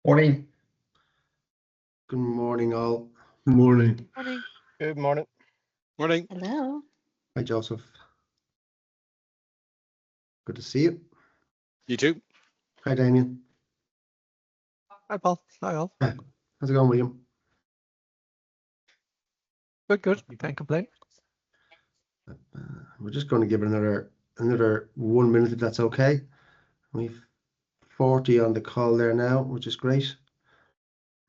Morning. Good morning, all. Good morning. Morning. Good morning. Morning. Hello. Hi, Joseph. Good to see you. You too. Hi, Damien. Hi, Paul. Hi, all. How's it going, William? Good. Can't complain. We're just going to give it another 1 minute, if that's okay. We've 40 on the call there now, which is great.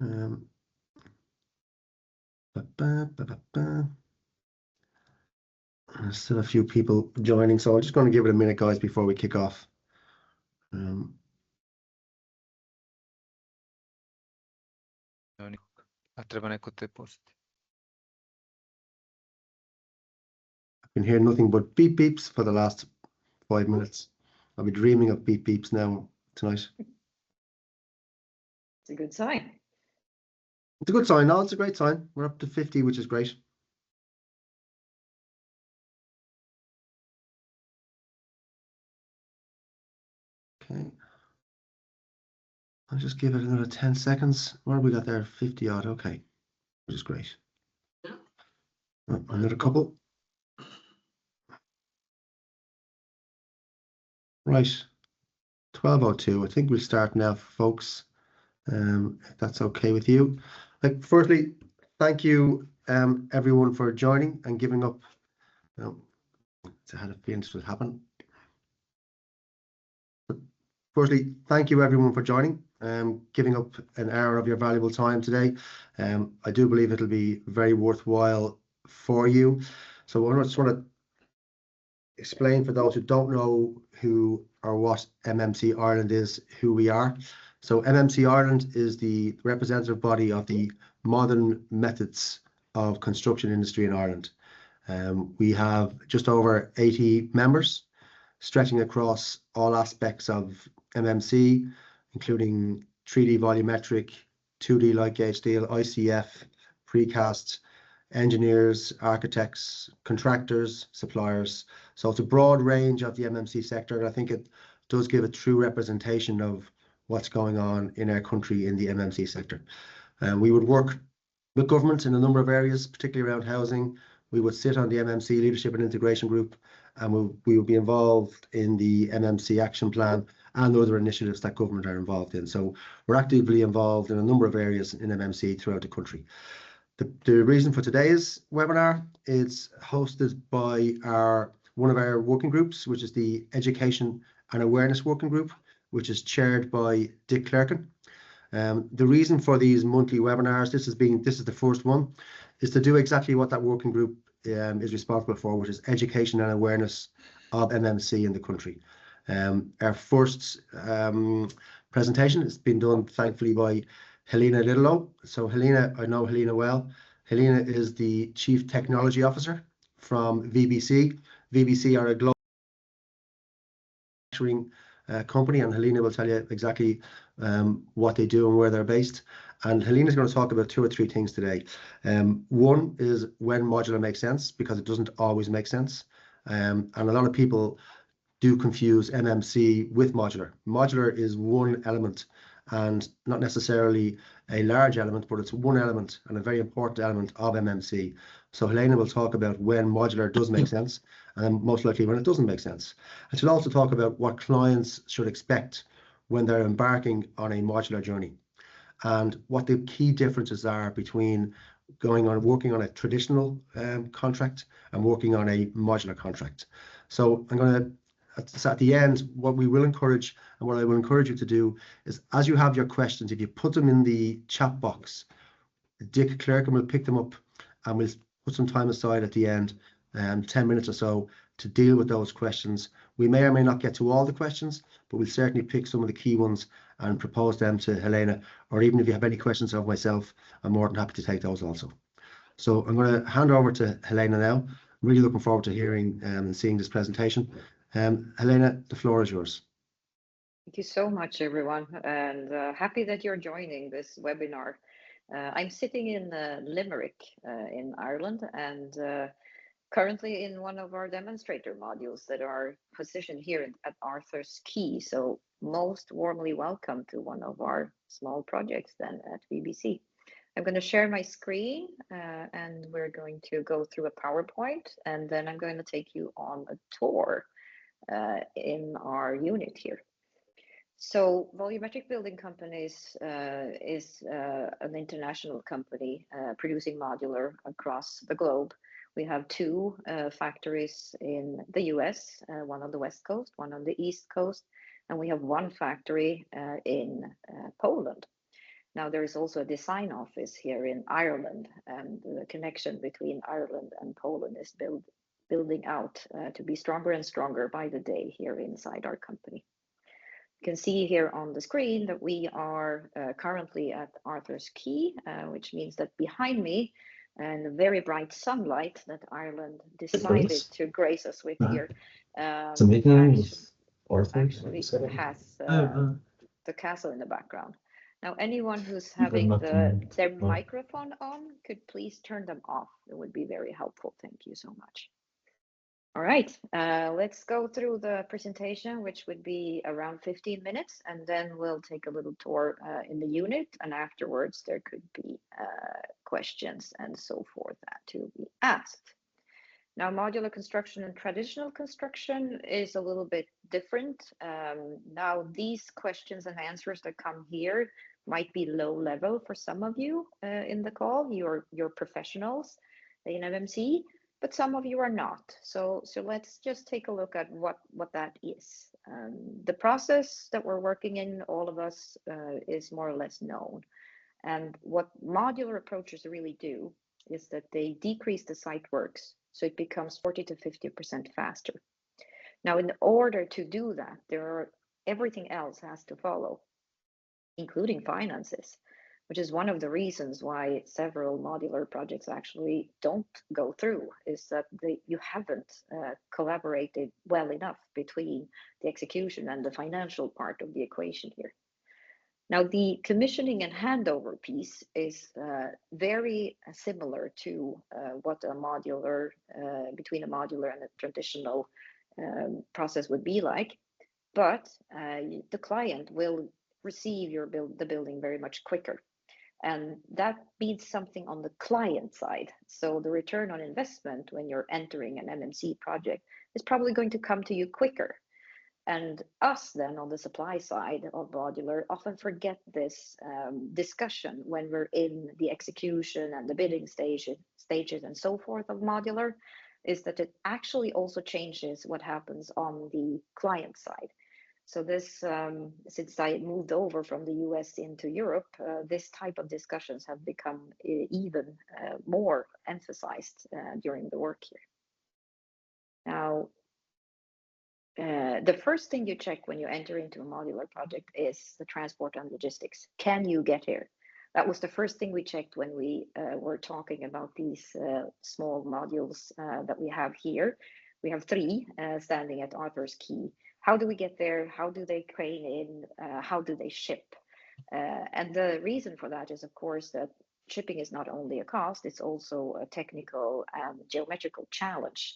There's still a few people joining, so I'm just going to give it a minute, guys, before we kick off. I've been hearing nothing but beep beeps for the last 5 minutes. I'll be dreaming of beep beeps now tonight. It's a good sign. It's a good sign. No, it's a great sign. We're up to 50, which is great. Okay. I'll just give it another 10 seconds. What have we got there? 50 odd. Okay. Which is great. Oh, another couple. Right. 12:02. I think we'll start now, folks. If that's okay with you. Firstly, thank you, everyone, for joining and giving up. I had a feeling this would happen. But firstly, thank you, everyone, for joining, giving up an hour of your valuable time today. I do believe it'll be very worthwhile for you. So I just want to explain for those who don't know who or what MMC Ireland is, who we are. So MMC Ireland is the representative body of the modern methods of construction industry in Ireland. We have just over 80 members, stretching across all aspects of MMC, including 3D volumetric, 2D light gauge steel, ICF, precast, engineers, architects, contractors, suppliers. So it's a broad range of the MMC sector, and I think it does give a true representation of what's going on in our country in the MMC sector. We would work with government in a number of areas, particularly around housing. We would sit on the MMC Leadership and Integration Group, and we would be involved in the MMC Action Plan and other initiatives that government are involved in. So we're actively involved in a number of areas in MMC throughout the country. The reason for today's webinar is hosted by one of our working groups, which is the Education and Awareness Working Group, which is chaired by Dick Clerkin. The reason for these monthly webinars, this is the first one, is to do exactly what that working group is responsible for, which is education and awareness of MMC in the country. Our first presentation has been done, thankfully, by Helena Lidelow. So Helena, I know Helena well. Helena is the Chief Technology Officer from VBC. VBC are a global manufacturing company, and Helena will tell you exactly what they do and where they're based. And Helena's going to talk about 2 or 3 things today. One is when modular makes sense, because it doesn't always make sense. And a lot of people do confuse MMC with modular. Modular is one element, and not necessarily a large element, but it's one element and a very important element of MMC. So Helena will talk about when modular does make sense, and most likely when it doesn't make sense. And she'll also talk about what clients should expect when they're embarking on a modular journey, and what the key differences are between working on a traditional contract and working on a modular contract. So I'm going to, at the end, what we will encourage and what I will encourage you to do is, as you have your questions, if you put them in the chat box, Dick Clerkin will pick them up, and we'll put some time aside at the end, 10 minutes or so, to deal with those questions. We may or may not get to all the questions, but we'll certainly pick some of the key ones and propose them to Helena, or even if you have any questions of myself, I'm more than happy to take those also. So I'm going to hand over to Helena now. I'm really looking forward to hearing and seeing this presentation. Helena, the floor is yours. Thank you so much, everyone, and happy that you're joining this webinar. I'm sitting in Limerick in Ireland, and currently in one of our demonstrator modules that are positioned here at Arthur's Quay. So most warmly welcome to one of our small projects then at VBC. I'm going to share my screen and we're going to go through a PowerPoint, and then I'm going to take you on a tour in our unit here. So Volumetric Building Companies is an international company producing modular across the globe. We have two factories in the US, one on the West Coast, one on the East Coast, and we have one factory in Poland. Now, there is also a design office here in Ireland, and the connection between Ireland and Poland is building out to be stronger and stronger by the day here inside our company. You can see here on the screen that we are currently at Arthur's Quay, which means that behind me, and the very bright sunlight that Ireland decided to grace us with here, actually has the castle in the background. Now, anyone who's having their microphone on could please turn them off. It would be very helpful. Thank you so much. All right, let's go through the presentation, which would be around 15 minutes, and then we'll take a little tour in the unit, and afterwards there could be questions and so forth to be asked. Now, modular construction and traditional construction is a little bit different. Now, these questions and answers that come here might be low level for some of you in the call. You're professionals in MMC, but some of you are not. So let's just take a look at what that is. The process that we're working in, all of us, is more or less known. And what modular approaches really do is that they decrease the site works, so it becomes 40 to 50% faster. Now, in order to do that, everything else has to follow, including finances, which is one of the reasons why several modular projects actually don't go through, is that you haven't collaborated well enough between the execution and the financial part of the equation here. Now, the commissioning and handover piece is very similar to what a modular, between a modular and a traditional process would be like, but the client will receive the building very much quicker. And that means something on the client side. So the return on investment when you're entering an MMC project is probably going to come to you quicker. And us then on the supply side of modular often forget this discussion when we're in the execution and the bidding stages and so forth of modular, is that it actually also changes what happens on the client side. So this, since I moved over from the US into Europe, this type of discussions have become even more emphasized during the work here. Now, the first thing you check when you enter into a modular project is the transport and logistics. Can you get here? That was the first thing we checked when we were talking about these small modules that we have here. We have 3 standing at Arthur's Quay. How do we get there? How do they crane in? How do they ship? And the reason for that is, of course, that shipping is not only a cost, it's also a technical and geometrical challenge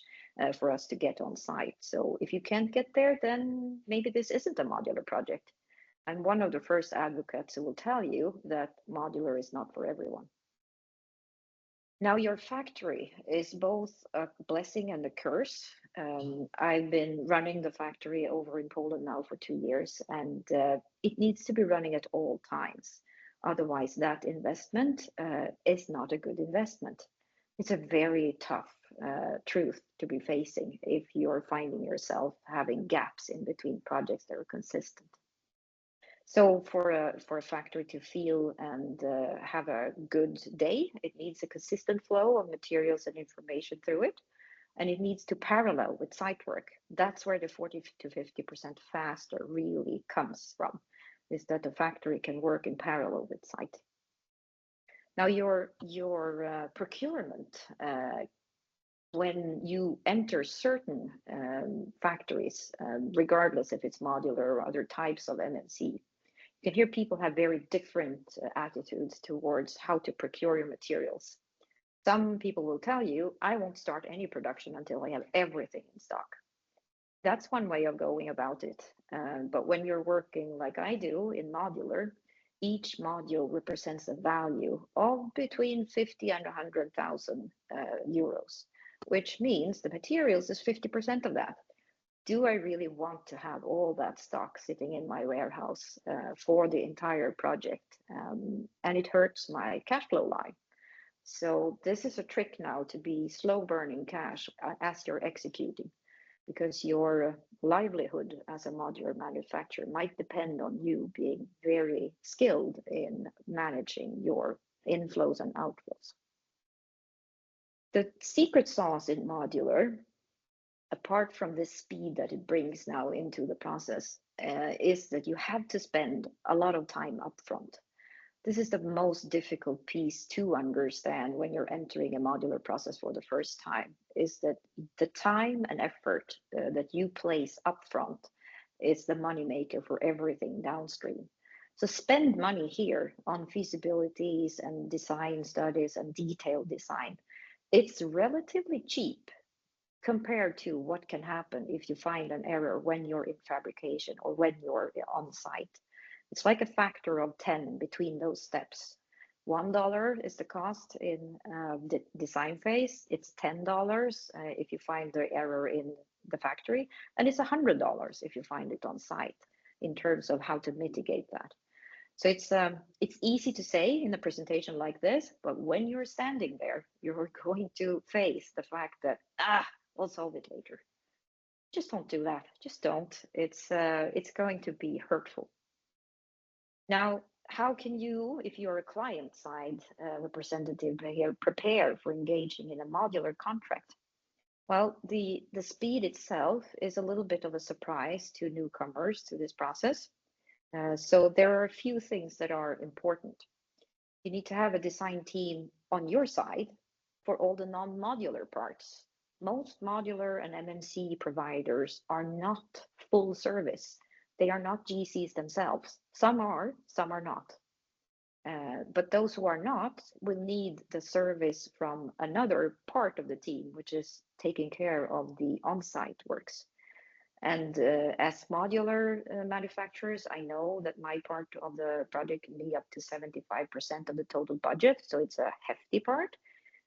for us to get on site. So if you can't get there, then maybe this isn't a modular project. I'm one of the first advocates who will tell you that modular is not for everyone. Now, your factory is both a blessing and a curse. I've been running the factory over in Poland now for 2 years, and it needs to be running at all times. Otherwise, that investment is not a good investment. It's a very tough truth to be facing if you're finding yourself having gaps in between projects that are consistent. So for a factory to feel and have a good day, it needs a consistent flow of materials and information through it, and it needs to parallel with site work. That's where the 40 to 50% faster really comes from, is that the factory can work in parallel with site. Now, your procurement, when you enter certain factories, regardless if it's modular or other types of MMC, you can hear people have very different attitudes towards how to procure your materials. Some people will tell you, I won't start any production until I have everything in stock. That's one way of going about it. But when you're working like I do in modular, each module represents a value of between 50 and 100,000 euros, which means the materials is 50% of that. Do I really want to have all that stock sitting in my warehouse for the entire project? And it hurts my cash flow line. So this is a trick now to be slow burning cash as you're executing, because your livelihood as a modular manufacturer might depend on you being very skilled in managing your inflows and outflows. The secret sauce in modular, apart from the speed that it brings now into the process, is that you have to spend a lot of time upfront. This is the most difficult piece to understand when you're entering a modular process for the first time, is that the time and effort that you place upfront is the moneymaker for everything downstream. So spend money here on feasibilities and design studies and detailed design. It's relatively cheap compared to what can happen if you find an error when you're in fabrication or when you're on site. It's like a factor of 10 between those steps. $1 is the cost in the design phase. It's $10 if you find the error in the factory, and it's $100 if you find it on site in terms of how to mitigate that. So it's easy to say in a presentation like this, but when you're standing there, you're going to face the fact that, we'll solve it later. Just don't do that. Just don't. It's going to be hurtful. Now, how can you, if you're a client side representative here, prepare for engaging in a modular contract? Well, the speed itself is a little bit of a surprise to newcomers to this process. So there are a few things that are important. You need to have a design team on your side for all the non-modular parts. Most modular and MMC providers are not full service. They are not GCs themselves. Some are not. But those who are not will need the service from another part of the team, which is taking care of the on-site works. And as modular manufacturers, I know that my part of the project can be up to 75% of the total budget. So it's a hefty part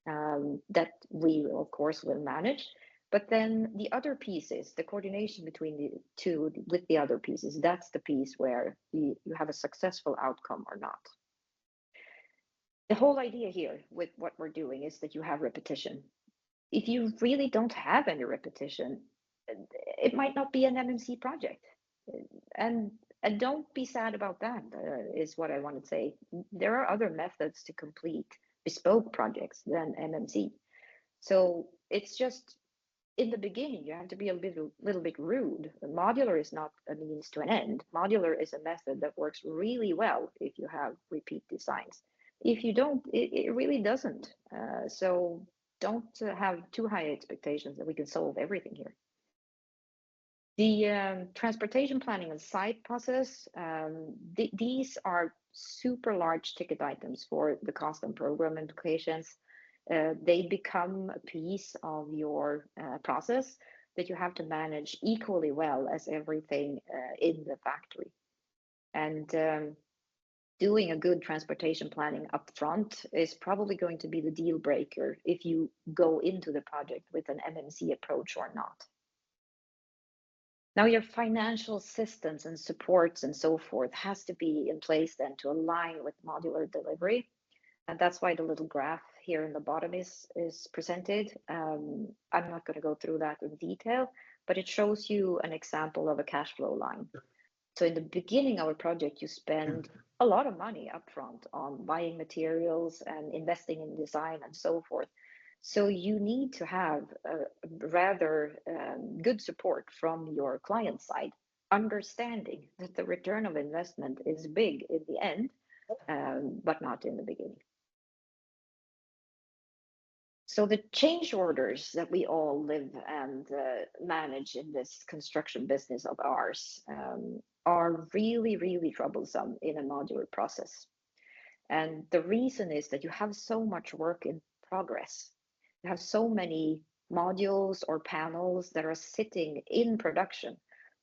that we, of course, will manage. But then the other pieces, the coordination between the two with the other pieces, that's the piece where you have a successful outcome or not. The whole idea here with what we're doing is that you have repetition. If you really don't have any repetition, it might not be an MMC project. And don't be sad about that, is what I want to say. There are other methods to complete bespoke projects than MMC. So it's just, in the beginning, you have to be a little bit rude. Modular is not a means to an end. Modular is a method that works really well if you have repeat designs. If you don't, it really doesn't. So don't have too high expectations that we can solve everything here. The transportation planning and site process, these are super large ticket items for the cost and program implications. They become a piece of your process that you have to manage equally well as everything in the factory. And doing a good transportation planning upfront is probably going to be the deal breaker if you go into the project with an MMC approach or not. Now, your financial systems and supports and so forth has to be in place then to align with modular delivery. And that's why the little graph here in the bottom is presented. I'm not going to go through that in detail, but it shows you an example of a cash flow line. So in the beginning of a project, you spend a lot of money upfront on buying materials and investing in design and so forth. So you need to have a rather good support from your client side, understanding that the return of investment is big in the end, but not in the beginning. So the change orders that we all live and manage in this construction business of ours are really, really troublesome in a modular process. And the reason is that you have so much work in progress. You have so many modules or panels that are sitting in production.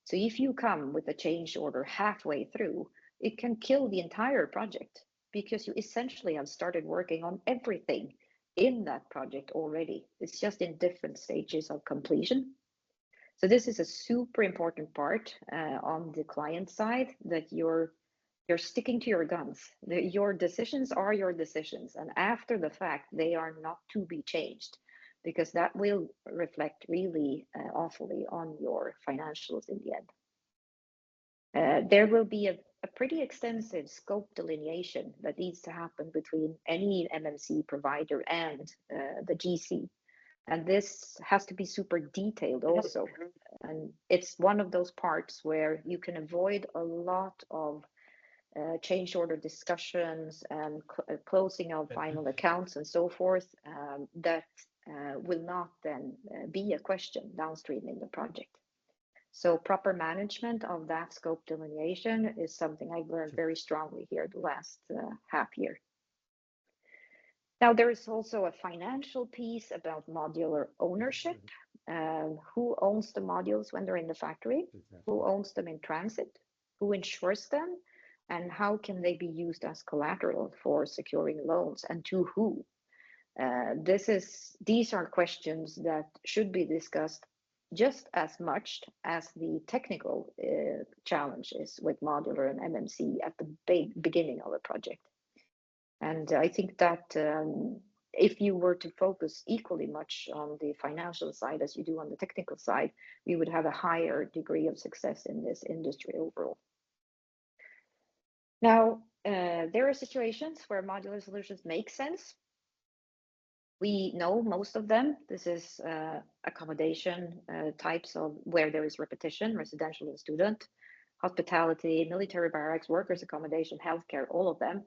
So if you come with a change order halfway through, it can kill the entire project because you essentially have started working on everything in that project already. It's just in different stages of completion. So this is a super important part on the client side, that you're sticking to your guns. Your decisions are your decisions, and after the fact, they are not to be changed, because that will reflect really awfully on your financials in the end. There will be a pretty extensive scope delineation that needs to happen between any MMC provider and the GC. And this has to be super detailed also. And it's one of those parts where you can avoid a lot of change order discussions and closing of final accounts and so forth, that will not then be a question downstream in the project. So proper management of that scope delineation is something I've learned very strongly here the last half year. Now, there is also a financial piece about modular ownership. Who owns the modules when they're in the factory? Who owns them in transit? Who insures them? And how can they be used as collateral for securing loans, and to who? These are questions that should be discussed just as much as the technical challenges with modular and MMC at the beginning of a project. And I think that if you were to focus equally much on the financial side as you do on the technical side, we would have a higher degree of success in this industry overall. Now, there are situations where modular solutions make sense. We know most of them. This is accommodation types of where there is repetition, residential and student, hospitality, military barracks, workers' accommodation, healthcare, all of them,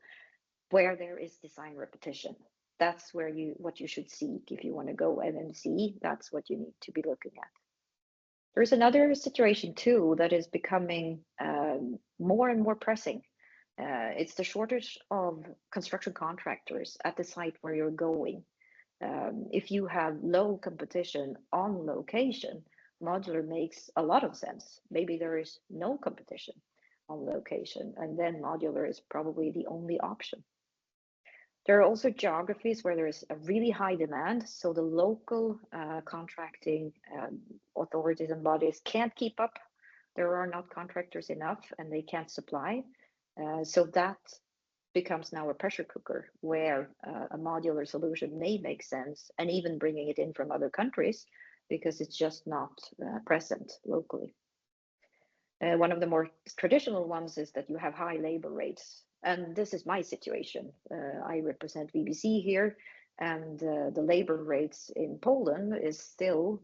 where there is design repetition. That's where what you should seek if you want to go MMC. That's what you need to be looking at. There's another situation too that is becoming more and more pressing. It's the shortage of construction contractors at the site where you're going. If you have low competition on location, modular makes a lot of sense. Maybe there is no competition on location, and then modular is probably the only option. There are also geographies where there is a really high demand, so the local contracting authorities and bodies can't keep up. There are not contractors enough, and they can't supply. So that becomes now a pressure cooker where a modular solution may make sense, and even bringing it in from other countries because it's just not present locally. One of the more traditional ones is that you have high labor rates. And this is my situation. I represent VBC here, and the labor rates in Poland is still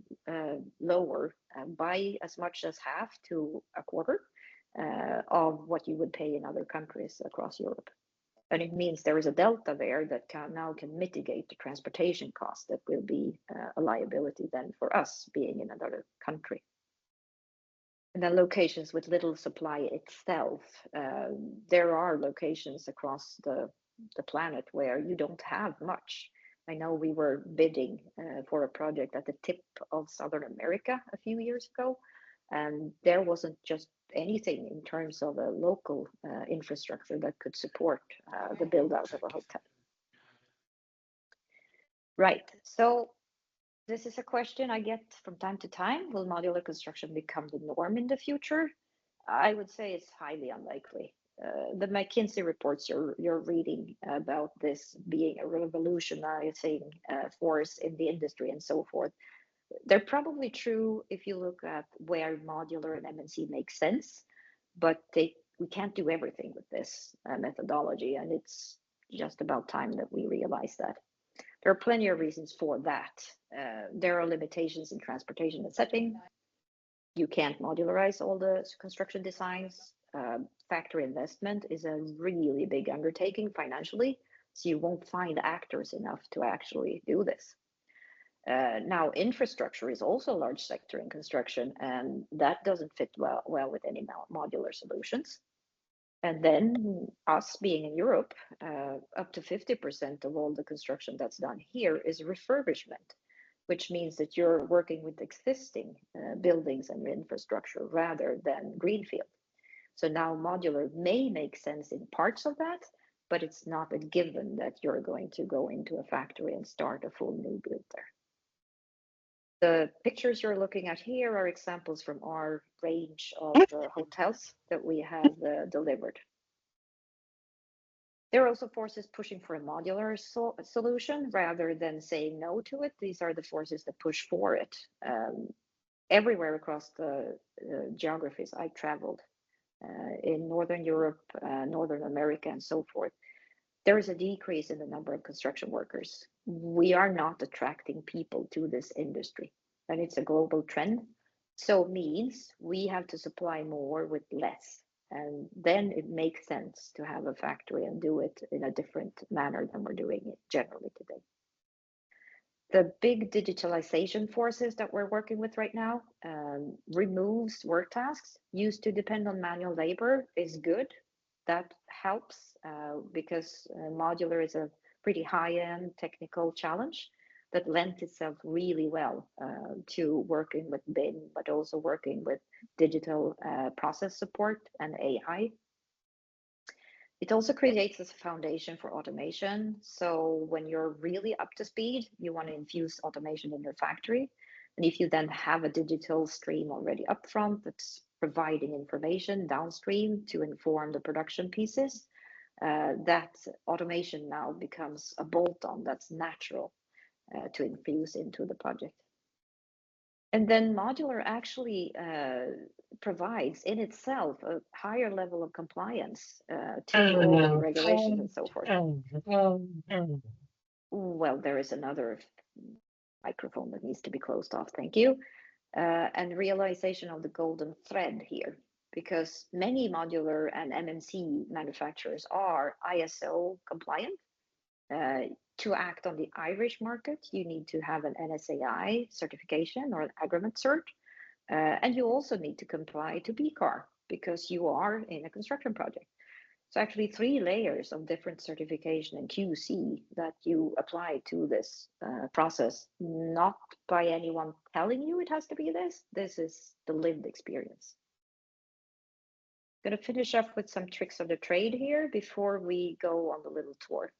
lower by as much as half to a quarter of what you would pay in other countries across Europe. And it means there is a delta there that now can mitigate the transportation cost that will be a liability then for us being in another country. And then locations with little supply itself. There are locations across the planet where you don't have much. I know we were bidding for a project at the tip of Southern America a few years ago, and there wasn't just anything in terms of a local infrastructure that could support the build out of a hotel. Right, so this is a question I get from time to time. Will modular construction become the norm in the future? I would say it's highly unlikely. The McKinsey reports you're reading about this being a revolutionizing force in the industry and so forth, they're probably true if you look at where modular and MMC make sense, but we can't do everything with this methodology, and it's just about time that we realize that. There are plenty of reasons for that. There are limitations in transportation and setting. You can't modularize all the construction designs. Factory investment is a really big undertaking financially, so you won't find actors enough to actually do this. Now, infrastructure is also a large sector in construction, and that doesn't fit well with any modular solutions. And then us being in Europe, up to 50% of all the construction that's done here is refurbishment. which means that you're working with existing buildings and infrastructure rather than greenfield. So now modular may make sense in parts of that, but it's not a given that you're going to go into a factory and start a full new build there. The pictures you're looking at here are examples from our range of hotels that we have delivered. There are also forces pushing for a modular solution rather than saying no to it. These are the forces that push for it. Everywhere across the geographies I traveled, in Northern Europe, Northern America, and so forth, there is a decrease in the number of construction workers. We are not attracting people to this industry, and it's a global trend. So it means we have to supply more with less. And then it makes sense to have a factory and do it in a different manner than we're doing it generally today. The big digitalization forces that we're working with right now removes work tasks used to depend on manual labor is good. That helps because modular is a pretty high-end technical challenge that lends itself really well to working with BIM, but also working with digital process support and AI. It also creates a foundation for automation. So when you're really up to speed, you want to infuse automation in your factory. And if you then have a digital stream already up front that's providing information downstream to inform the production pieces, that automation now becomes a bolt-on that's natural to infuse into the project. And then modular actually provides in itself a higher level of compliance to all the regulations and so forth. Well, there is another microphone that needs to be closed off, thank you. And realization of the golden thread here, because many modular and MMC manufacturers are ISO compliant. To act on the Irish market, you need to have an NSAI certification or an agreement cert. And you also need to comply to BCAR because you are in a construction project. So actually 3 layers of different certification and QC that you apply to this process, not by anyone telling you it has to be this. This is the lived experience. I'm going to finish up with some tricks of the trade here before we go on the little tour.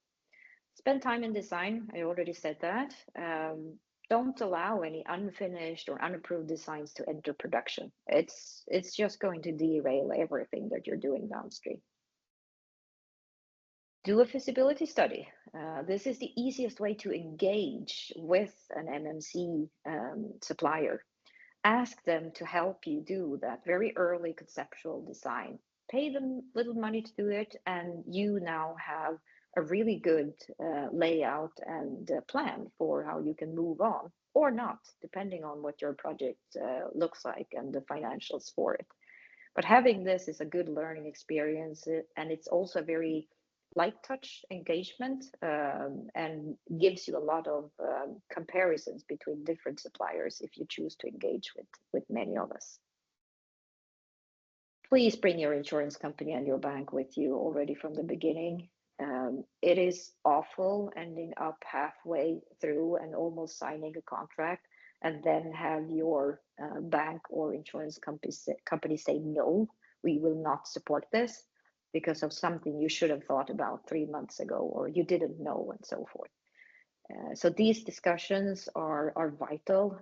Spend time in design. I already said that. Don't allow any unfinished or unapproved designs to enter production. It's just going to derail everything that you're doing downstream. Do a feasibility study. This is the easiest way to engage with an MMC supplier. Ask them to help you do that very early conceptual design. Pay them little money to do it, and you now have a really good layout and plan for how you can move on or not, depending on what your project looks like and the financials for it. But having this is a good learning experience, and it's also a very light touch engagement and gives you a lot of comparisons between different suppliers if you choose to engage with many of us. Please bring your insurance company and your bank with you already from the beginning. It is awful ending up halfway through and almost signing a contract and then have your bank or insurance company say, no, we will not support this because of something you should have thought about 3 months ago or you didn't know and so forth. So these discussions are vital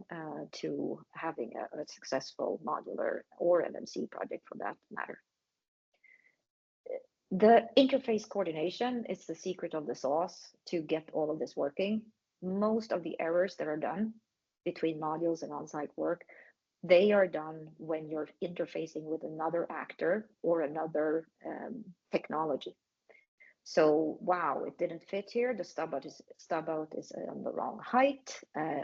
to having a successful modular or MMC project for that matter. The interface coordination is the secret of the sauce to get all of this working. Most of the errors that are done between modules and on-site work, they are done when you're interfacing with another actor or another technology. So, wow, it didn't fit here. The stub out is on the wrong height,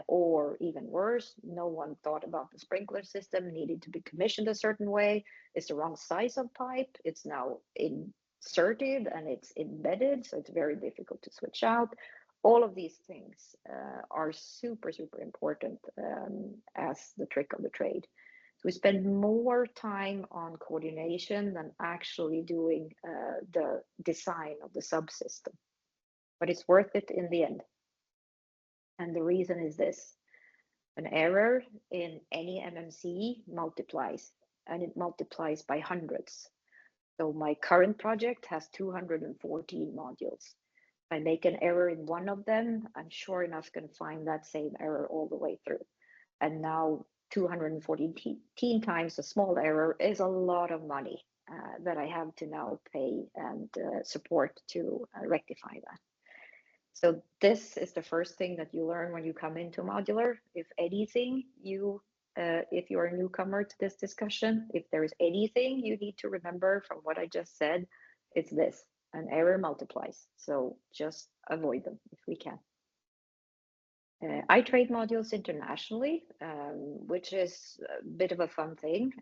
or even worse, no one thought about the sprinkler system needed to be commissioned a certain way. It's the wrong size of pipe. It's now inserted and it's embedded, so it's very difficult to switch out. All of these things are super, super important as the trick of the trade. So we spend more time on coordination than actually doing the design of the subsystem, but it's worth it in the end. And the reason is this: An error in any MMC multiplies, and it multiplies by hundreds. So my current project has 214 modules. If I make an error in one of them, I'm sure enough going to find that same error all the way through. And now 214 times a small error is a lot of money that I have to now pay and support to rectify that. So this is the first thing that you learn when you come into modular. If anything, if you're a newcomer to this discussion, if there is anything you need to remember from what I just said, it's this: an error multiplies. So just avoid them if we can. I trade modules internationally, which is a bit of a fun thing.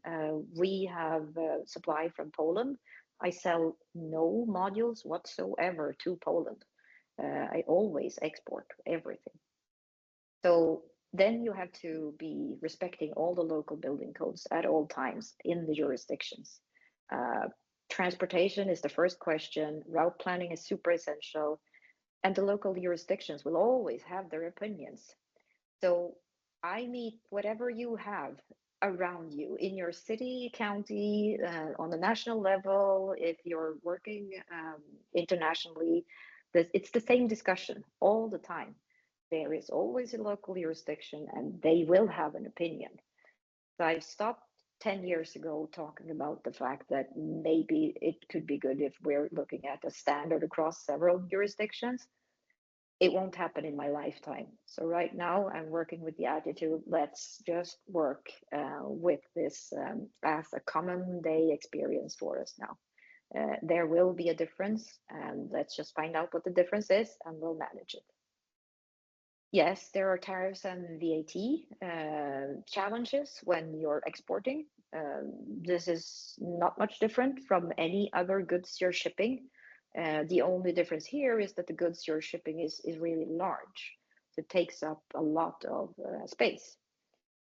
We have supply from Poland. I sell no modules whatsoever to Poland. I always export everything. So then you have to be respecting all the local building codes at all times in the jurisdictions. Transportation is the first question. Route planning is super essential. And the local jurisdictions will always have their opinions. So I meet whatever you have around you in your city, county, on the national level. If you're working internationally, it's the same discussion all the time. There is always a local jurisdiction and they will have an opinion. So I stopped 10 years ago talking about the fact that maybe it could be good if we're looking at a standard across several jurisdictions. It won't happen in my lifetime. So right now I'm working with the attitude, let's just work with this as a common day experience for us now. There will be a difference, and let's just find out what the difference is and we'll manage it. Yes, there are tariffs and VAT challenges when you're exporting. This is not much different from any other goods you're shipping. The only difference here is that the goods you're shipping is really large. So it takes up a lot of space.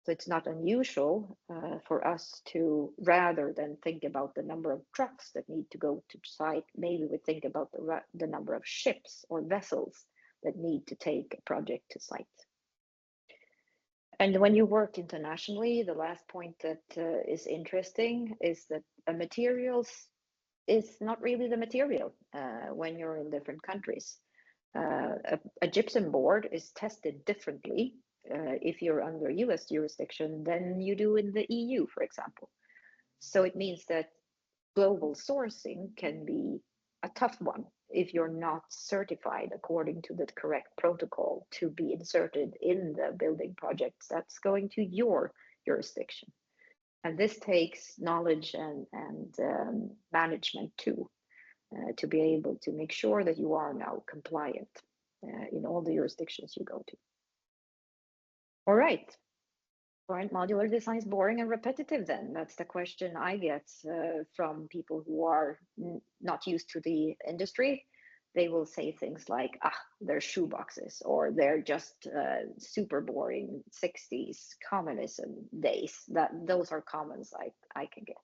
So it's not unusual for us to, rather than think about the number of trucks that need to go to site, maybe we think about the number of ships or vessels that need to take a project to site. And when you work internationally, the last point that is interesting is that materials is not really the material when you're in different countries. A gypsum board is tested differently if you're under US jurisdiction than you do in the EU, for example. So it means that global sourcing can be a tough one if you're not certified according to the correct protocol to be inserted in the building projects that's going to your jurisdiction. And this takes knowledge and management too, to be able to make sure that you are now compliant in all the jurisdictions you go to. All right. Aren't modular designs boring and repetitive then? That's the question I get from people who are not used to the industry. They will say things like, they're shoeboxes, or they're just super boring 60s communism days. Those are comments I can get.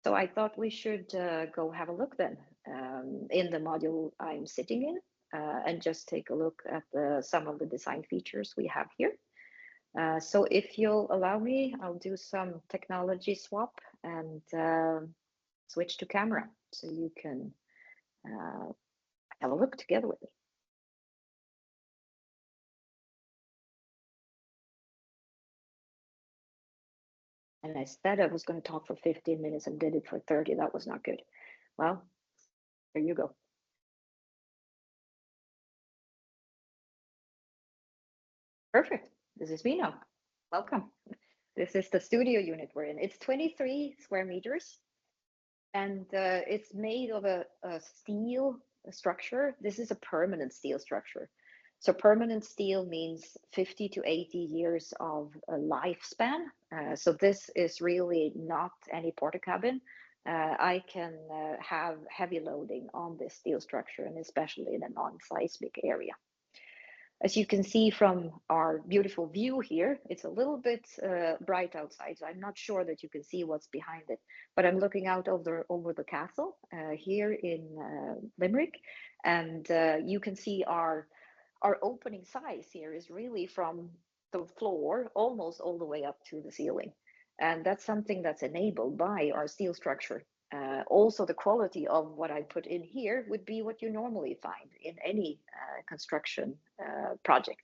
So I thought we should go have a look then in the module I'm sitting in and just take a look at some of the design features we have here. So if you'll allow me, I'll do some technology swap and switch to camera so you can have a look together with me. And I said I was going to talk for 15 minutes and did it for 30. That was not good. Well, there you go. Perfect. This is me now. Welcome. This is the studio unit we're in. It's 23 square meters, and it's made of a steel structure. This is a permanent steel structure. So permanent steel means 50 to 80 years of a lifespan. So this is really not any porta cabin. I can have heavy loading on this steel structure, and especially in a non-seismic area. As you can see from our beautiful view here, it's a little bit bright outside, so I'm not sure that you can see what's behind it, but I'm looking out over the castle here in Limerick, and you can see our opening size here is really from the floor almost all the way up to the ceiling. And that's something that's enabled by our steel structure. Also, the quality of what I put in here would be what you normally find in any construction project.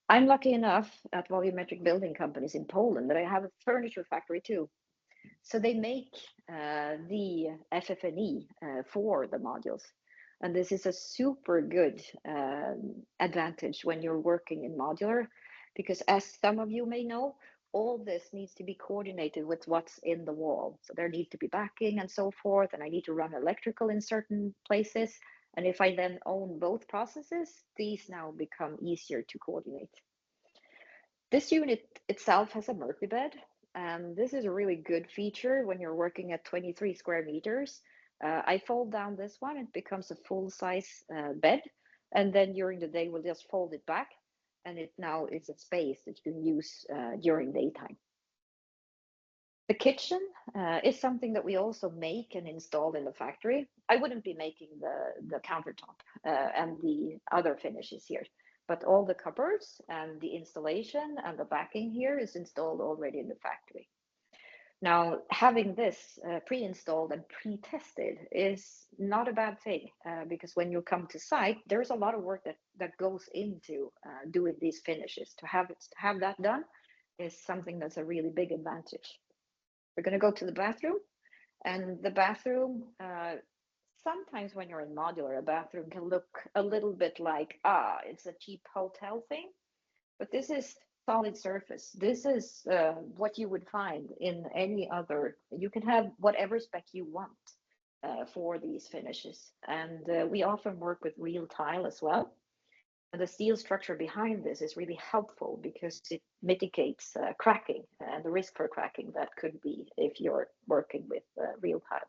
I'm lucky enough at volumetric building companies in Poland that I have a furniture factory too. So they make the FF&E for the modules. And this is a super good advantage when you're working in modular, because as some of you may know, all this needs to be coordinated with what's in the wall. So there needs to be backing and so forth, and I need to run electrical in certain places. And if I then own both processes, these now become easier to coordinate. This unit itself has a Murphy bed, and this is a really good feature when you're working at 23 square meters. I fold down this one, it becomes a full-size bed, and then during the day we'll just fold it back, and it now is a space that you can use during daytime. The kitchen is something that we also make and install in the factory. I wouldn't be making the countertop and the other finishes here, but all the cupboards and the installation and the backing here is installed already in the factory. Now, having this pre-installed and pre-tested is not a bad thing, because when you come to site, there's a lot of work that goes into doing these finishes. To have that done is something that's a really big advantage. We're going to go to the bathroom, and the bathroom, sometimes when you're in modular, a bathroom can look a little bit like, it's a cheap hotel thing, but this is solid surface. This is what you would find in any other. You can have whatever spec you want for these finishes. And we often work with real tile as well. And the steel structure behind this is really helpful because it mitigates cracking and the risk for cracking that could be if you're working with real tile.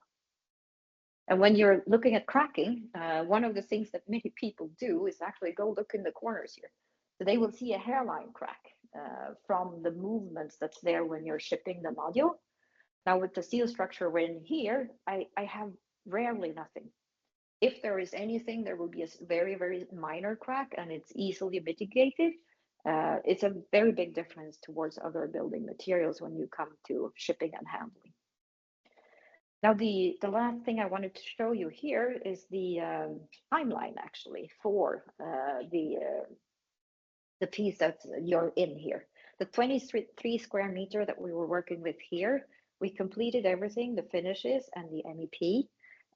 And when you're looking at cracking, one of the things that many people do is actually go look in the corners here. So they will see a hairline crack from the movements that's there when you're shipping the module. Now with the steel structure when here, I have rarely nothing. If there is anything, there will be a very, very minor crack and it's easily mitigated. It's a very big difference towards other building materials when you come to shipping and handling. Now, the last thing I wanted to show you here is the timeline actually for the piece that you're in here. The 23 square meter that we were working with here, we completed everything, the finishes and the MEP.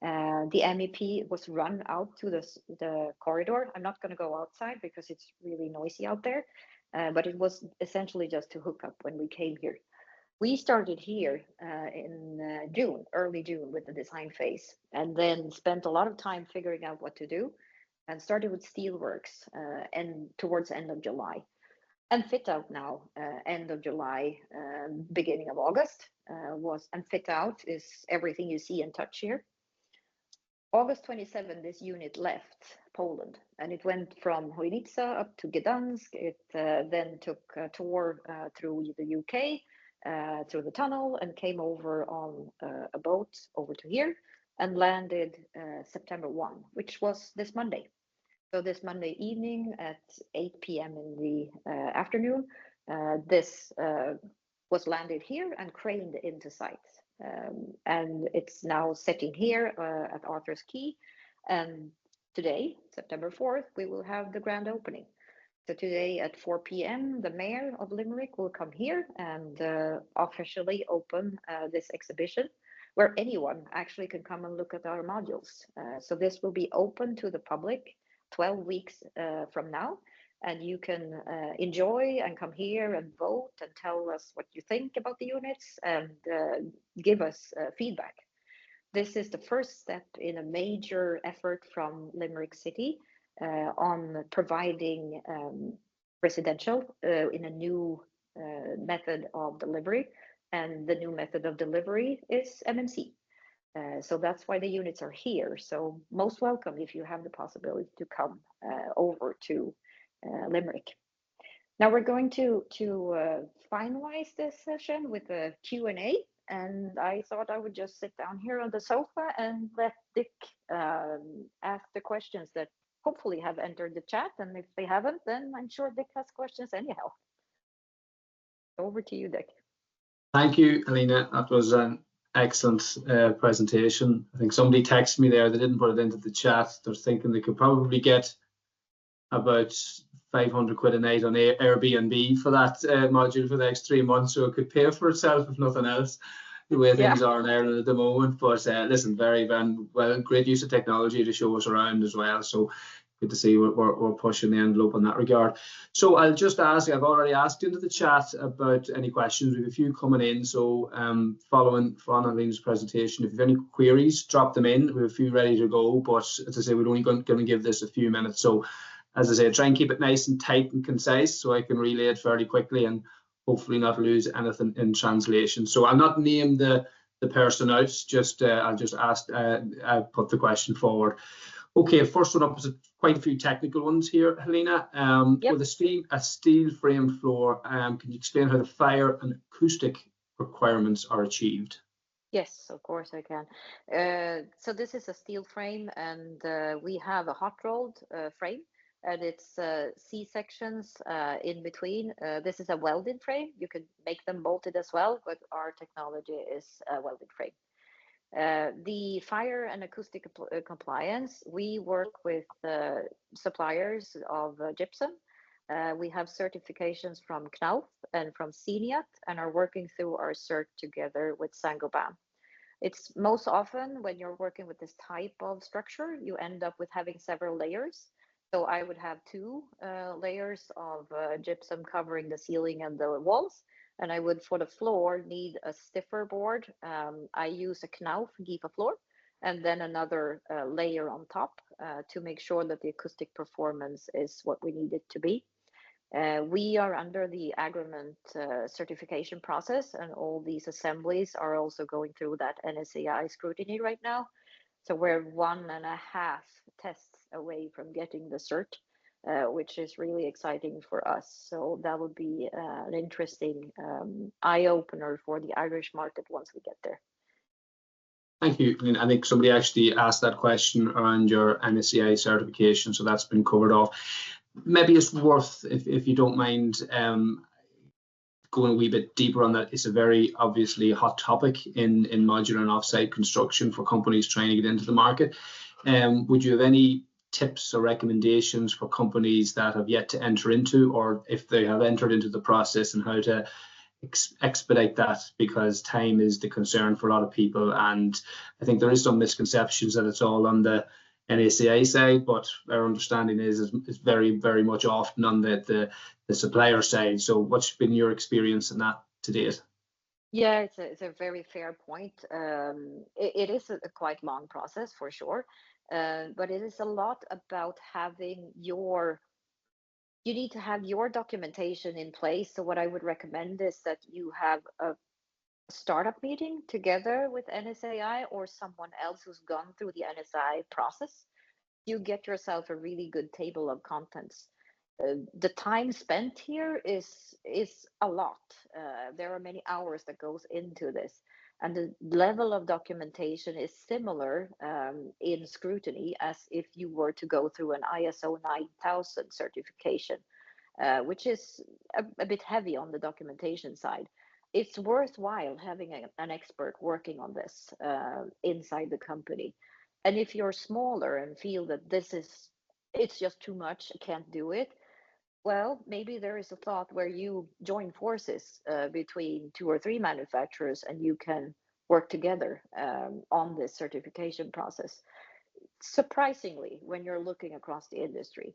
The MEP was run out to the corridor. I'm not going to go outside because it's really noisy out there, but it was essentially just to hook up when we came here. We started here in June, early June with the design phase, and then spent a lot of time figuring out what to do and started with steelworks and towards the end of July. And fit out now, end of July, beginning of August and fit out is everything you see and touch here. August 27, this unit left Poland and it went from Chojnica up to Gdansk. It then took a tour through the UK, through the tunnel, and came over on a boat over to here and landed September 1, which was this Monday. So this Monday evening at 8 p.m. in the afternoon, this was landed here and craned into site. And it's now sitting here at Arthur's Quay. And today, September 4th, we will have the grand opening. So today at 4 p.m., the mayor of Limerick will come here and officially open this exhibition where anyone actually can come and look at our modules. So this will be open to the public 12 weeks from now, and you can enjoy and come here and vote and tell us what you think about the units and give us feedback. This is the first step in a major effort from Limerick City on providing residential in a new method of delivery, and the new method of delivery is MMC. So that's why the units are here. So most welcome if you have the possibility to come over to Limerick. Now we're going to finalize this session with a Q&A, and I thought I would just sit down here on the sofa and let Dick ask the questions that hopefully have entered the chat, and if they haven't, then I'm sure Dick has questions anyhow. Over to you, Dick. Thank you, Helena. That was an excellent presentation. I think somebody texted me there. They didn't put it into the chat. They're thinking they could probably get about 500 quid a night on Airbnb for that module for the next 3 months, so it could pay for itself if nothing else, the way things are in Ireland at the moment. But listen, very well, great use of technology to show us around as well. So good to see we're pushing the envelope in that regard. So I'll just ask, I've already asked into the chat about any questions. We have a few coming in. So following Helena's presentation, if you have any queries, drop them in. We have a few ready to go, but as I say, we're only going to give this a few minutes. So as I say, try and keep it nice and tight and concise so I can relay it fairly quickly and hopefully not lose anything in translation. So I'll not name the person out, just I'll just ask, put the question forward. Okay, first one up is quite a few technical ones here, Helena. With a steel frame floor, can you explain how the fire and acoustic requirements are achieved? Yes, of course I can. So this is a steel frame, and we have a hot rolled frame, and it's C-sections in between. This is a welded frame. You could make them bolted as well, but our technology is a welded frame. The fire and acoustic compliance, we work with suppliers of gypsum. We have certifications from Knauf and from CNIAT and are working through our cert together with Saint-Gobain. It's most often when you're working with this type of structure, you end up with having several layers. So I would have 2 layers of gypsum covering the ceiling and the walls. And I would, for the floor, need a stiffer board. I use a Knauf Gipa floor, and then another layer on top to make sure that the acoustic performance is what we need it to be. We are under the agreement certification process, and all these assemblies are also going through that NSAI scrutiny right now. So we're 1.5 tests away from getting the cert, which is really exciting for us. So that would be an interesting eye-opener for the Irish market once we get there. Thank you. I think somebody actually asked that question around your NSAI certification, so that's been covered off. Maybe it's worth, if you don't mind, going a wee bit deeper on that. It's a very obviously hot topic in modular and offsite construction for companies trying to get into the market. Would you have any tips or recommendations for companies that have yet to enter into, or if they have entered into the process, and how to expedite that, because time is the concern for a lot of people, and I think there is some misconceptions that it's all on the NSAI side, but our understanding is it's very, very much often on the supplier side. So what's been your experience in that to date? Yeah, it's a very fair point. It is a quite long process for sure, but it is a lot about having you need to have your documentation in place. So what I would recommend is that you have a startup meeting together with NSAI or someone else who's gone through the NSAI process. You get yourself a really good table of contents. The time spent here is a lot. There are many hours that goes into this, and the level of documentation is similar in scrutiny as if you were to go through an ISO 9000 certification, which is a bit heavy on the documentation side. It's worthwhile having an expert working on this inside the company. And if you're smaller and feel that it's just too much, I can't do it, well, maybe there is a thought where you join forces between 2 or 3 manufacturers, and you can work together on this certification process. Surprisingly, when you're looking across the industry,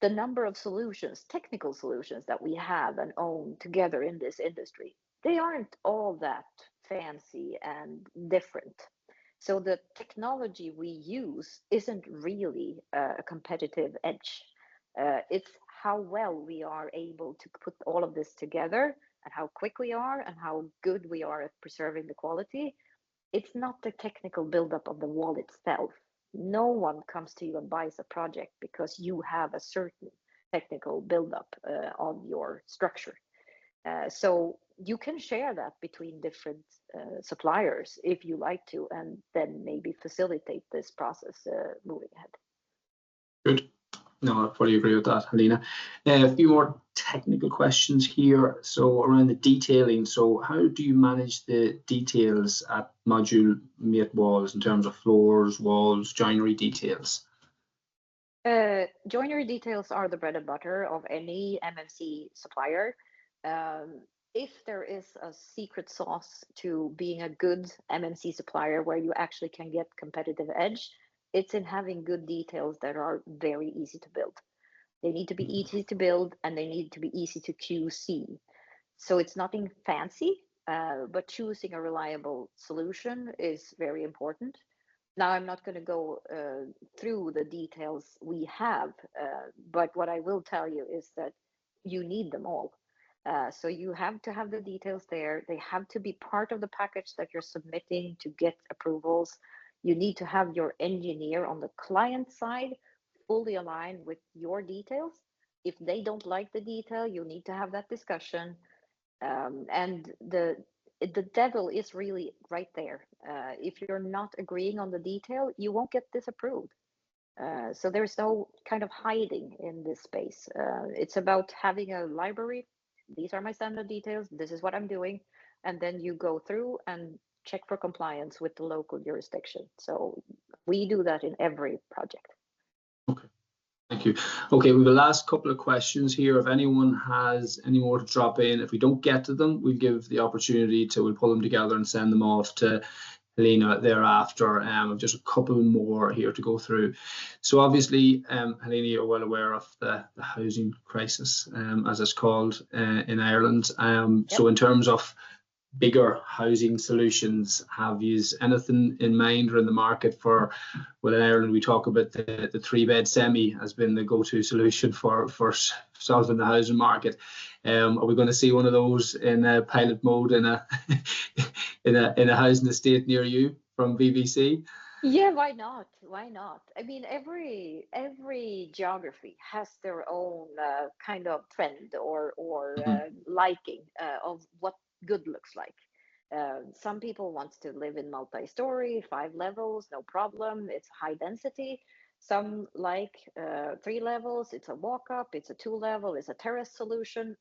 the number of solutions, technical solutions that we have and own together in this industry, they aren't all that fancy and different. So the technology we use isn't really a competitive edge. It's how well we are able to put all of this together, and how quick we are, and how good we are at preserving the quality. It's not the technical buildup of the wall itself. No one comes to you and buys a project because you have a certain technical buildup of your structure. So you can share that between different suppliers if you like to, and then maybe facilitate this process moving ahead. Good. No, I fully agree with that, Helena. A few more technical questions here. So around the detailing. So how do you manage the details at module mate walls in terms of floors, walls, joinery details? Joinery details are the bread and butter of any MMC supplier. If there is a secret sauce to being a good MMC supplier where you actually can get competitive edge, it's in having good details that are very easy to build. They need to be easy to build and they need to be easy to QC. So it's nothing fancy, but choosing a reliable solution is very important. Now, I'm not going to go through the details we have, but what I will tell you is that you need them all. So you have to have the details there. They have to be part of the package that you're submitting to get approvals. You need to have your engineer on the client side fully aligned with your details. If they don't like the detail, you need to have that discussion. And the devil is really right there. If you're not agreeing on the detail, you won't get this approved. So there's no kind of hiding in this space. It's about having a library. These are my standard details. This is what I'm doing. And then you go through and check for compliance with the local jurisdiction. So we do that in every project. Okay. Thank you. Okay, we have the last couple of questions here. If anyone has any more to drop in, if we don't get to them, we'll give the opportunity to, we'll pull them together and send them off to Helena thereafter. Just a couple more here to go through. So obviously, Helena, you're well aware of the housing crisis, as it's called in Ireland. Yep. So in terms of bigger housing solutions, have you anything in mind or in the market for, well, in Ireland we talk about the 3-bed semi has been the go-to solution for solving the housing market. Are we going to see one of those in a pilot mode in a in a housing estate near you from VBC? Yeah, why not? Why not? I mean, every geography has their own kind of trend or liking of what good looks like. Some people want to live in multi-story, 5 levels, no problem. It's high density. Some like 3 levels. It's a walk-up. It's a 2-level. It's a terrace solution.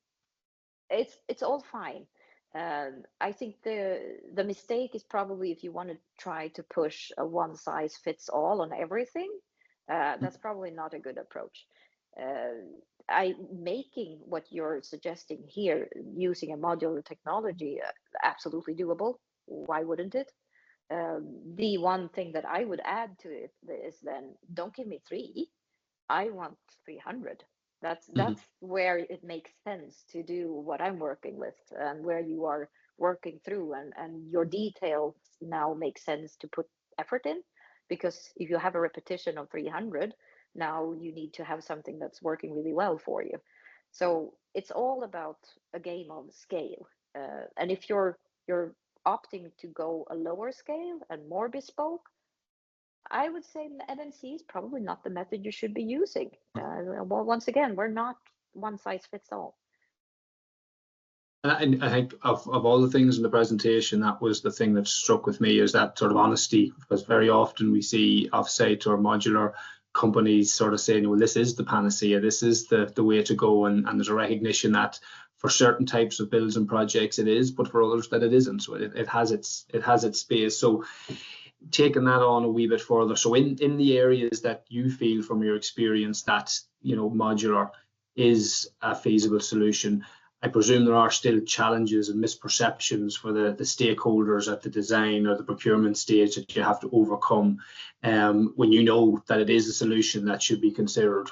It's all fine. I think the mistake is probably if you want to try to push a one size fits all on everything. That's probably not a good approach. Making what you're suggesting here using a modular technology, absolutely doable. Why wouldn't it? The one thing that I would add to it is then don't give me 3. I want 300. That's where it makes sense to do what I'm working with and where you are working through and your details now make sense to put effort in, because if you have a repetition of 300, now you need to have something that's working really well for you. So it's all about a game of scale. And if you're opting to go a lower scale and more bespoke, I would say MMC is probably not the method you should be using. Well, once again, we're not one size fits all. And I think of all the things in the presentation, that was the thing that struck with me, is that sort of honesty, because very often we see offsite or modular companies sort of saying, well, this is the panacea, this is the way to go, and there's a recognition that for certain types of builds and projects it is, but for others that it isn't. So it has its space. So taking that on a wee bit further, so in the areas that you feel from your experience that, you know, modular is a feasible solution, I presume there are still challenges and misperceptions for the stakeholders at the design or the procurement stage that you have to overcome when you know that it is a solution that should be considered.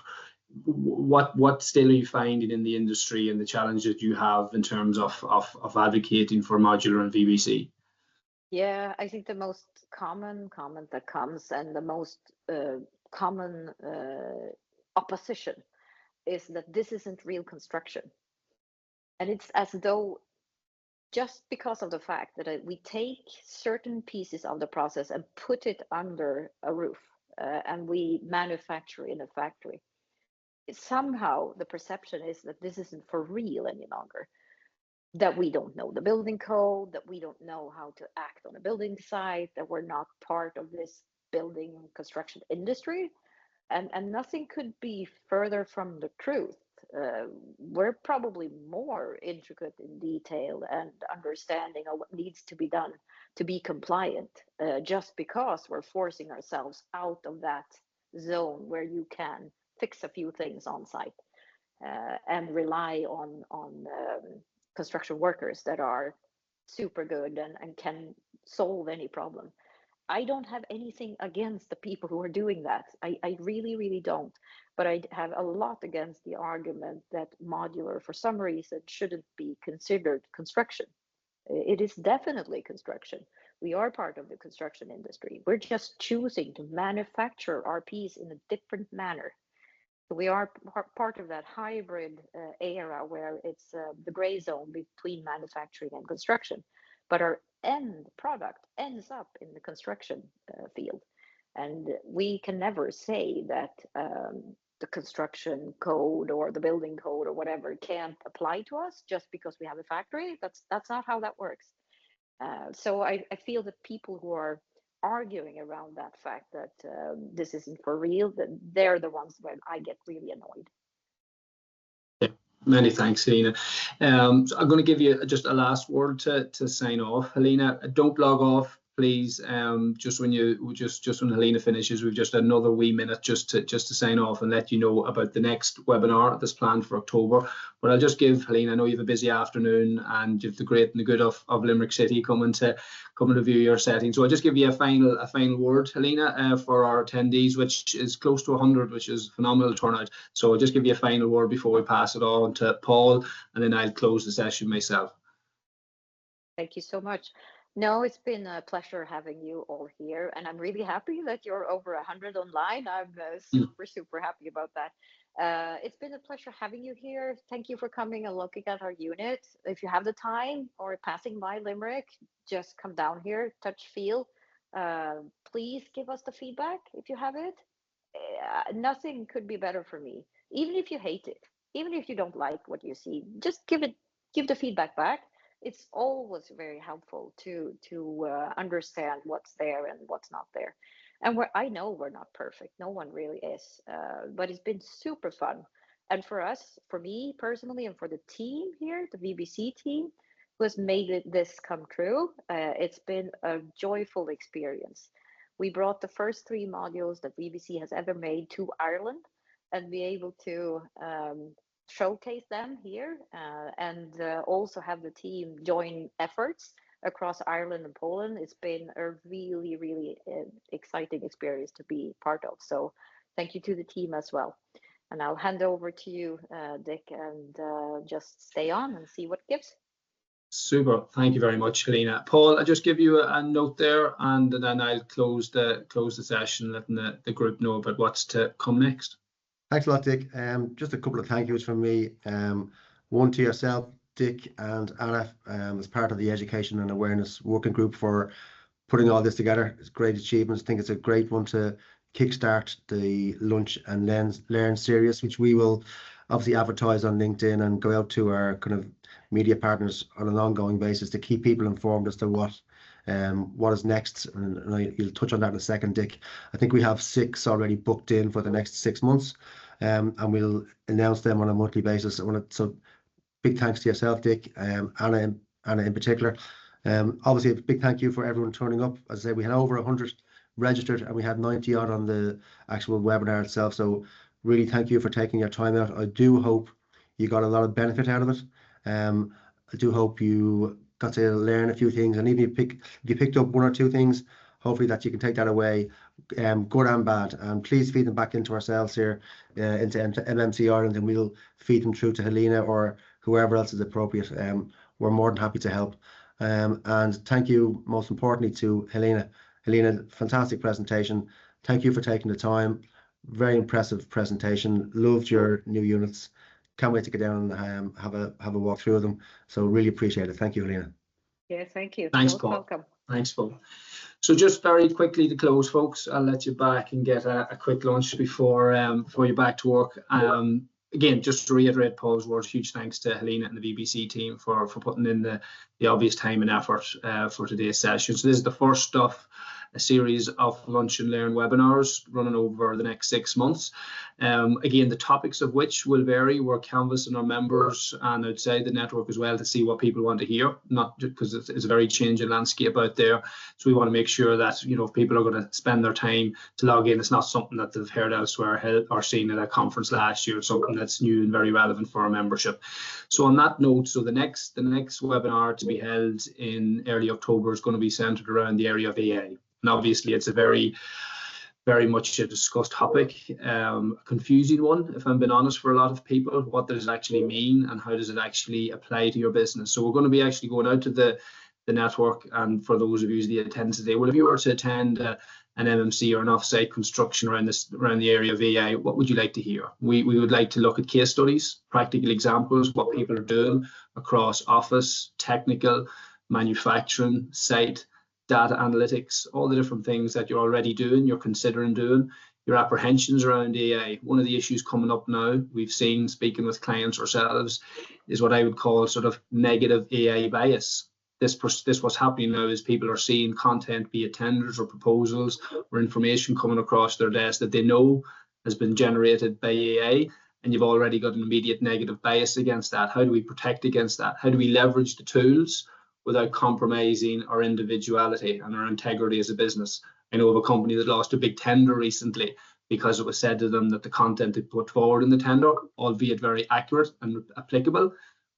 What still are you finding in the industry and the challenges you have in terms of advocating for modular and VBC? Yeah, I think the most common comment that comes and the most common opposition is that this isn't real construction. And it's as though just because of the fact that we take certain pieces of the process and put it under a roof and we manufacture in a factory, somehow the perception is that this isn't for real any longer. That we don't know the building code, that we don't know how to act on a building site, that we're not part of this building construction industry. and nothing could be further from the truth. We're probably more intricate in detail and understanding of what needs to be done to be compliant, just because we're forcing ourselves out of that zone where you can fix a few things on site and rely on construction workers that are super good and can solve any problem. I don't have anything against the people who are doing that. I really, really don't. But I have a lot against the argument that modular, for some reason, shouldn't be considered construction. It is definitely construction. We are part of the construction industry. We're just choosing to manufacture our piece in a different manner. So we are part of that hybrid era where it's the gray zone between manufacturing and construction. But our end product ends up in the construction field. And we can never say that the construction code or the building code or whatever can't apply to us just because we have a factory. That's not how that works. So I feel that people who are arguing around that fact that this isn't for real, that they're the ones where I get really annoyed. Many thanks, Helena. So I'm going to give you just a last word to sign off. Helena, don't log off, please. Just when Helena finishes, we've just another wee minute just to sign off and let you know about the next webinar that's planned for October. But I'll just give Helena, I know you have a busy afternoon and you have the great and the good of Limerick City coming to view your setting. So I'll just give you a final word, Helena, for our attendees, which is close to 100, which is a phenomenal turnout. So I'll just give you a final word before we pass it on to Paul, and then I'll close the session myself. Thank you so much. No, it's been a pleasure having you all here, and I'm really happy that you're over 100 online. I'm super happy about that. It's been a pleasure having you here. Thank you for coming and looking at our unit. If you have the time or passing by Limerick, just come down here, touch, feel. Please give us the feedback if you have it. Nothing could be better for me. Even if you hate it, even if you don't like what you see, just give the feedback back. It's always very helpful to understand what's there and what's not there. And I know we're not perfect. No one really is. But it's been super fun. And for us, for me personally, and for the team here, the VBC team, who has made this come true, it's been a joyful experience. We brought the first 3 modules that VBC has ever made to Ireland and be able to showcase them here and also have the team join efforts across Ireland and Poland. It's been a really, really exciting experience to be part of. So thank you to the team as well. And I'll hand over to you, Dick, and just stay on and see what gives. Super. Thank you very much, Helena. Paul, I'll just give you a note there, and then I'll close the session, letting the group know about what's to come next. Thanks a lot, Dick. Just a couple of thank yous from me. One to yourself, Dick, and Anna, as part of the Education and Awareness Working Group, for putting all this together. It's great achievements. I think it's a great one to kickstart the Lunch and Learn series, which we will obviously advertise on LinkedIn and go out to our kind of media partners on an ongoing basis to keep people informed as to what is next. And you'll touch on that in a second, Dick. I think we have 6 already booked in for the next 6 months, and we'll announce them on a monthly basis. So big thanks to yourself, Dick, Anna in particular. Obviously, a big thank you for everyone turning up. As I say, we had over 100 registered and we had 90 odd on the actual webinar itself. So really thank you for taking your time out. I do hope you got a lot of benefit out of it. I do hope you got to learn a few things, and even if you picked up 1 or 2 things, hopefully that you can take that away, good and bad, and please feed them back into ourselves here, into MMC Ireland, and we'll feed them through to Helena or whoever else is appropriate. We're more than happy to help. And thank you most importantly to Helena. Helena, fantastic presentation. Thank you for taking the time. Very impressive presentation. Loved your new units. Can't wait to get down and have a walk through them. So really appreciate it. Thank you, Helena. Yeah, thank you. Thanks, Most Paul. welcome. Thanks, Paul. So just very quickly to close, folks, I'll let you back and get a quick lunch before you're back to work. Again, just to reiterate Paul's words, huge thanks to Helena and the VBC team for putting in the obvious time and effort for today's session. So this is the first of a series of Lunch and Learn webinars running over the next 6 months. Again, the topics of which will vary. We're canvassing our members and outside the network as well to see what people want to hear, not because it's a very changing landscape out there. So we want to make sure that, you know, if people are going to spend their time to log in, it's not something that they've heard elsewhere or seen at a conference last year. It's something that's new and very relevant for our membership. So on that note, so the next webinar to be held in early October is going to be centered around the area of AA. And obviously it's a very much a discussed topic, a confusing one, if I'm being honest, for a lot of people. What does it actually mean and how does it actually apply to your business? So we're going to be actually going out to the network, and for those of you that attend today, well, if you were to attend an MMC or an offsite construction around the area of AI, what would you like to hear? We would like to look at case studies, practical examples, what people are doing across office, technical, manufacturing, site, data analytics, all the different things that you're already doing, you're considering doing, your apprehensions around AI. One of the issues coming up now, we've seen speaking with clients ourselves, is what I would call sort of negative AI bias. This what's happening now is people are seeing content, be it tenders or proposals or information coming across their desk that they know has been generated by AI, and you've already got an immediate negative bias against that. How do we protect against that? How do we leverage the tools without compromising our individuality and our integrity as a business? I know of a company that lost a big tender recently because it was said to them that the content they put forward in the tender, albeit very accurate and applicable,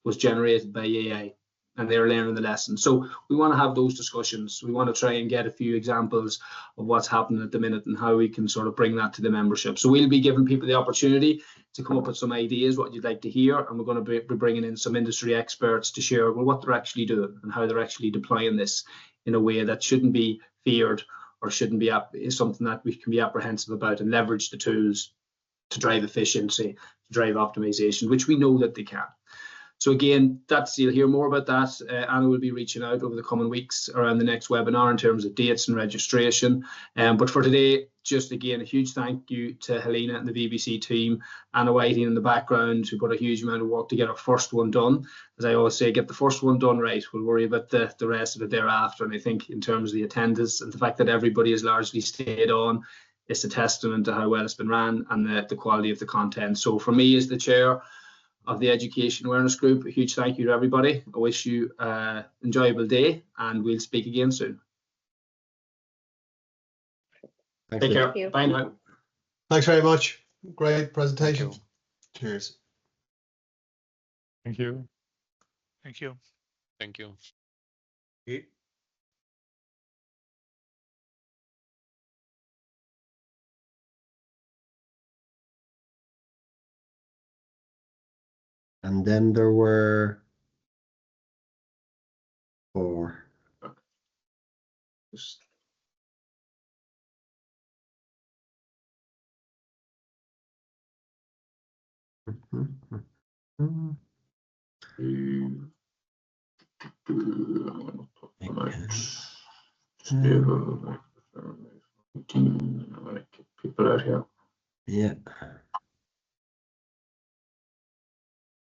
was generated by AI, and they're learning the lesson. So we want to have those discussions. We want to try and get a few examples of what's happening at the minute and how we can sort of bring that to the membership. So we'll be giving people the opportunity to come up with some ideas, what you'd like to hear, and we're going to be bringing in some industry experts to share, well, what they're actually doing and how they're actually deploying this in a way that shouldn't be feared or shouldn't be is something that we can be apprehensive about, and leverage the tools to drive efficiency, to drive optimization, which we know that they can. So again, you'll hear more about that. Anna will be reaching out over the coming weeks around the next webinar in terms of dates and registration. But for today, just again, a huge thank you to Helena and the VBC team, Anna Whiting in the background, who put a huge amount of work to get our first one done. As I always say, get the first one done right. We'll worry about the rest of it thereafter. And I think in terms of the attendance and the fact that everybody has largely stayed on, it's a testament to how well it's been ran and the quality of the content. So for me as the chair of the Education Awareness Group, a huge thank you to everybody. I wish you an enjoyable day, and we'll speak again soon. Thanks, Take Luke. care. Bye now. Thanks very much. Great presentation. Cheers. Thank you. Thank you. Thank you. And then there were 4. Just people out here. Yeah.